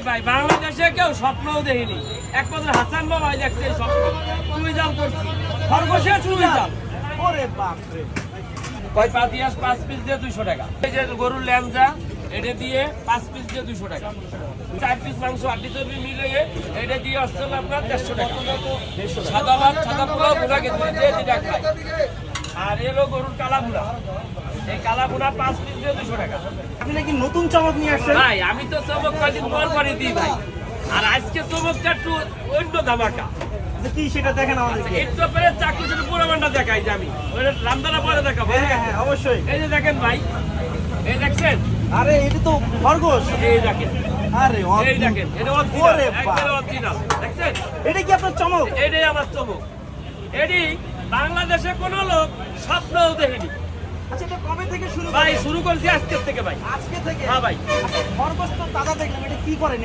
ভাই বাংলাদেশে কেউ স্বপ্নও দেখিনি, একমাত্র হাসান বাবা দেখছে এই স্বপ্ন। চুই জাল করছি, খরগোশে চুই জাল। ওরে বাপ রে, কয় পাতিয়াস 5 পিস দিয়ে 200 টাকা। এই যে গরুর ল্যাংজা, এটা দিয়ে 5 পিস দিয়ে 200 টাকা। 4 পিস মাংস আটি চর্বি মিলিয়ে এটা দিয়ে আসছে হলো আপনার 150 টাকা। সাদা ভাত, সাদা পোলাও, ভুনা খেতে দিয়ে যেটা খায়। আর এলো গরুর কালা ভুনা, এই কালা ভুনা 5 পিস দিয়ে 200 টাকা। আপনি নাকি নতুন চমক নিয়ে আসছেন? ভাই আমি তো চমক কয়দিন পর পরই দিই ভাই, আর আজকে চমকটা একটু অন্য ধামাকা। যে কি সেটা দেখেন আমাদেরকে। একটু পরে চাকরি শুধু পুরোমানটা দেখাই যে আমি ওটা রান্নাটা পরে দেখাবো। হ্যাঁ হ্যাঁ অবশ্যই। এই যে দেখেন ভাই, এই দেখছেন, আরে এটা তো খরগোশ। এই দেখেন, আরে এই দেখেন, এটা ওরে অরিজিনাল, বাপ। একবারে অরিজিনাল। দেখছেন, এটা কি আপনার চমক? এটাই আমার চমক। এটি বাংলাদেশে কোনো লোক স্বপ্নও দেখেনি আচ্ছা এটা কবে থেকে শুরু ভাই। করেন? শুরু করছি আজকের থেকে ভাই। আজকে থেকে? হ্যাঁ ভাই। আচ্ছা, খরগোশ তো দাদা দেখলাম, এটা কি করেন?